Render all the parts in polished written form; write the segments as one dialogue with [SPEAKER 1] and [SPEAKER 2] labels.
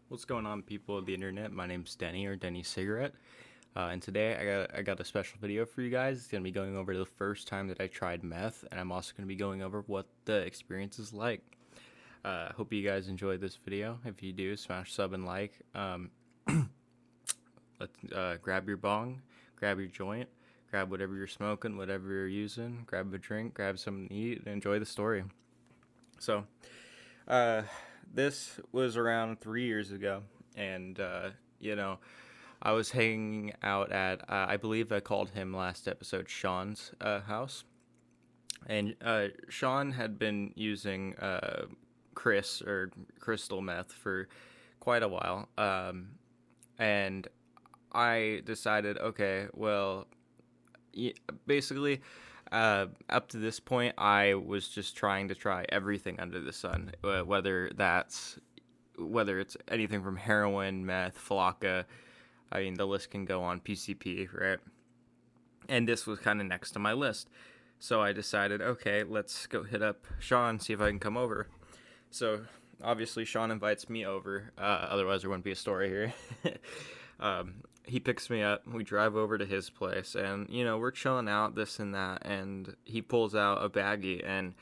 [SPEAKER 1] What's going on, people of the internet? My name's Denny, or Denny Cigarette, and today I got a special video for you guys. It's gonna be going over the first time that I tried meth, and I'm also gonna be going over what the experience is like. Hope you guys enjoyed this video. If you do, smash sub and like. Let's grab your bong, grab your joint, grab whatever you're smoking, whatever you're using, grab a drink, grab something to eat, and enjoy the story. So, this was around 3 years ago, and I was hanging out at I believe I called him last episode Sean's house, and Sean had been using Chris or crystal meth for quite a while, and I decided, okay, well, basically. Up to this point, I was just trying to try everything under the sun, whether it's anything from heroin, meth, flocka. I mean, the list can go on. PCP, right? And this was kind of next to my list, so I decided, okay, let's go hit up Sean, see if I can come over. So obviously, Sean invites me over. Otherwise, there wouldn't be a story here. He picks me up, we drive over to his place, and, we're chilling out, this and that, and he pulls out a baggie, and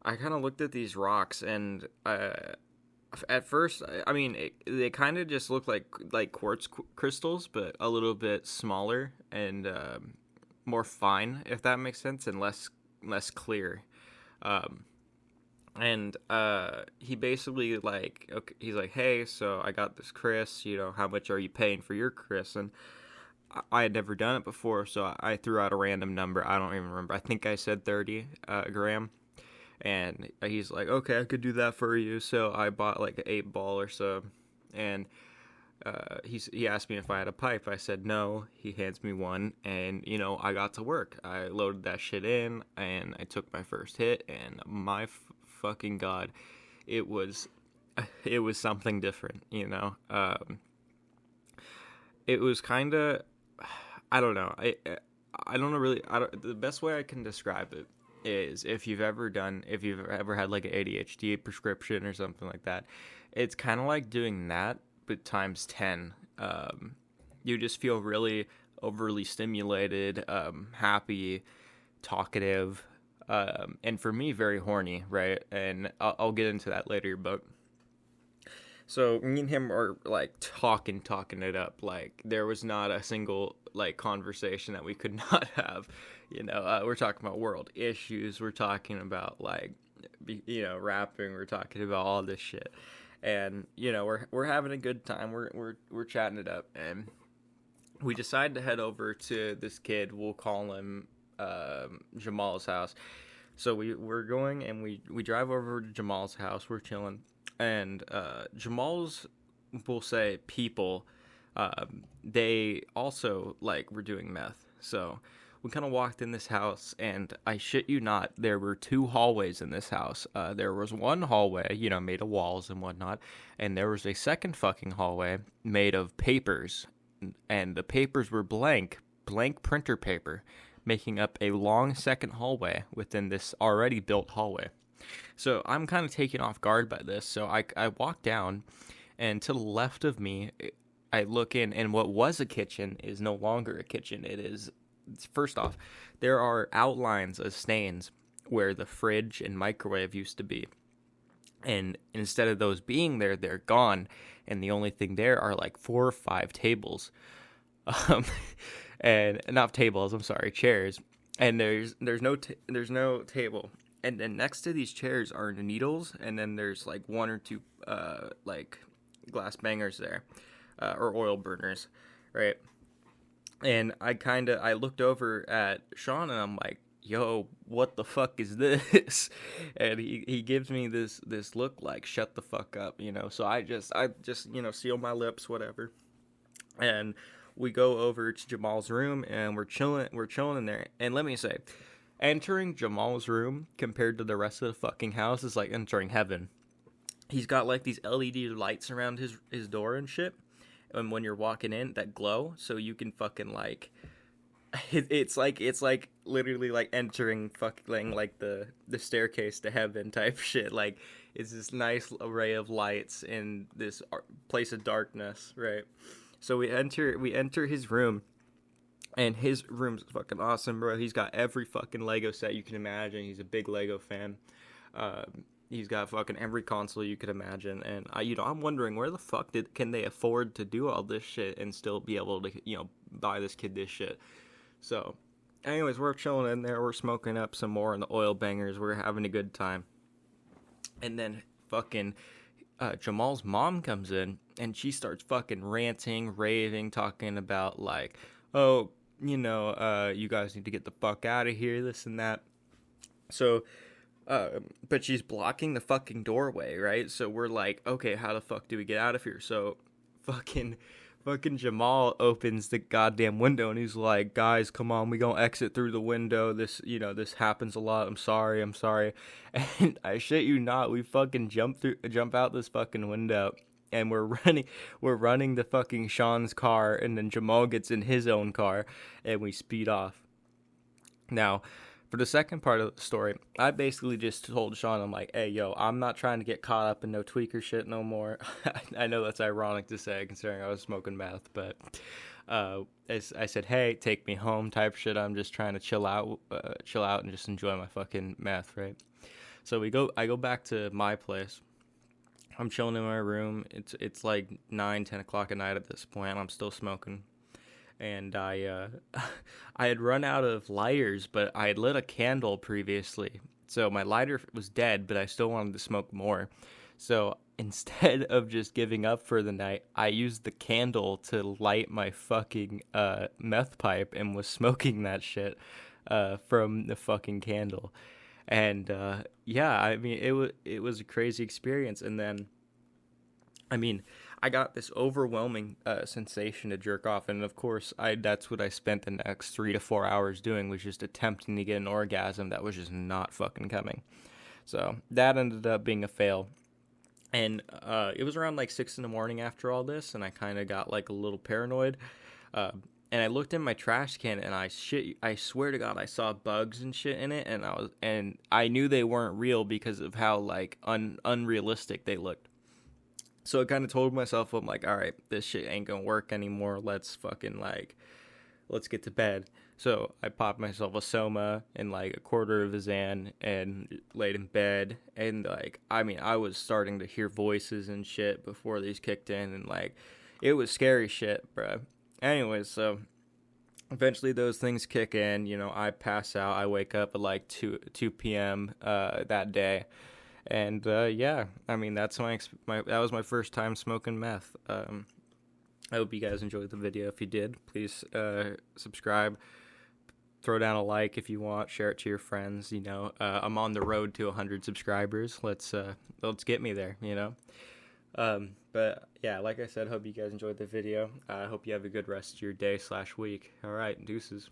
[SPEAKER 1] I kind of looked at these rocks, and at first, I mean, they kind of just look like quartz crystals, but a little bit smaller and more fine, if that makes sense, and less clear. And he basically he's like, hey, so I got this Chris, how much are you paying for your Chris? And I had never done it before, so I threw out a random number. I don't even remember. I think I said 30 gram. And he's like, okay, I could do that for you. So I bought like an 8-ball or so. And he asked me if I had a pipe. I said no. He hands me one, and I got to work. I loaded that shit in, and I took my first hit, and my fucking god, it was something different. It was kind of, I don't know. I don't know really. The best way I can describe it is if you've ever had like an ADHD prescription or something like that. It's kind of like doing that, but times 10. You just feel really overly stimulated, happy, talkative, and for me, very horny, right? And I'll get into that later, but so me and him are like talking it up. Like there was not a single like conversation that we could not have. We're talking about world issues. We're talking about like, rapping. We're talking about all this shit. And we're having a good time. We're chatting it up, and we decide to head over to this kid. We'll call him Jamal's house. So we're going, and we drive over to Jamal's house. We're chilling, and Jamal's, we'll say, people, they also were doing meth. So we kind of walked in this house, and I shit you not, there were 2 hallways in this house. There was one hallway, made of walls and whatnot, and there was a second fucking hallway made of papers, and the papers were blank printer paper, making up a long second hallway within this already built hallway. So I'm kind of taken off guard by this, so I walk down, and to the left of me, I look in, and what was a kitchen is no longer a kitchen. First off, there are outlines of stains where the fridge and microwave used to be. And instead of those being there, they're gone. And the only thing there are like 4 or 5 tables. And not tables, I'm sorry, chairs. And there's no table. And then next to these chairs are needles. And then there's like 1 or 2 glass bangers there, or oil burners, right? And I looked over at Sean, and I'm like, yo, what the fuck is this? And he gives me this look like, shut the fuck up, So I just seal my lips, whatever. And we go over to Jamal's room, and we're chilling in there. And let me say, entering Jamal's room compared to the rest of the fucking house is like entering heaven. He's got like these LED lights around his door and shit. And when you're walking in, that glow, so you can fucking it's like literally like entering fucking like the staircase to heaven type shit. Like it's this nice array of lights in this place of darkness, right? So we enter his room, and his room's fucking awesome, bro. He's got every fucking Lego set you can imagine. He's a big Lego fan. He's got fucking every console you could imagine, and I'm wondering where the fuck can they afford to do all this shit and still be able to buy this kid this shit. So, anyways, we're chilling in there, we're smoking up some more in the oil bangers, we're having a good time, and then fucking Jamal's mom comes in and she starts fucking ranting, raving, talking about like, oh, you guys need to get the fuck out of here, this and that. So. But she's blocking the fucking doorway, right? So we're like, okay, how the fuck do we get out of here? So fucking Jamal opens the goddamn window and he's like, guys, come on, we gonna exit through the window. This happens a lot. I'm sorry. And I shit you not, we fucking jump out this fucking window. And we're running the fucking Sean's car, and then Jamal gets in his own car, and we speed off. Now, for the second part of the story, I basically just told Sean, I'm like, hey, yo, I'm not trying to get caught up in no tweaker shit no more. I know that's ironic to say, considering I was smoking meth, but I said, hey, take me home type shit. I'm just trying to chill out and just enjoy my fucking meth, right? So I go back to my place. I'm chilling in my room. It's like 9-10 o'clock at night at this point. I'm still smoking. And I had run out of lighters, but I had lit a candle previously. So my lighter was dead, but I still wanted to smoke more. So instead of just giving up for the night, I used the candle to light my fucking meth pipe and was smoking that shit from the fucking candle. And yeah, I mean, it was a crazy experience. And then, I mean, I got this overwhelming sensation to jerk off, and of course, that's what I spent the next 3 to 4 hours doing, was just attempting to get an orgasm that was just not fucking coming. So that ended up being a fail, and it was around like 6 in the morning after all this, and I kind of got like a little paranoid, and I looked in my trash can, and I swear to God, I saw bugs and shit in it, and I knew they weren't real because of how like unrealistic they looked. So I kind of told myself, I'm like, all right, this shit ain't gonna work anymore. Let's get to bed. So I popped myself a Soma and like a quarter of a Xan and laid in bed. And like, I mean, I was starting to hear voices and shit before these kicked in, and like, it was scary shit, bro. Anyways, so eventually those things kick in. I pass out. I wake up at like 2 p.m. That day. And yeah, I mean, that was my first time smoking meth. I hope you guys enjoyed the video. If you did, please subscribe, throw down a like if you want, share it to your friends. I'm on the road to 100 subscribers. Let's get me there. But yeah, like I said, hope you guys enjoyed the video. I hope you have a good rest of your day/week. All right, deuces.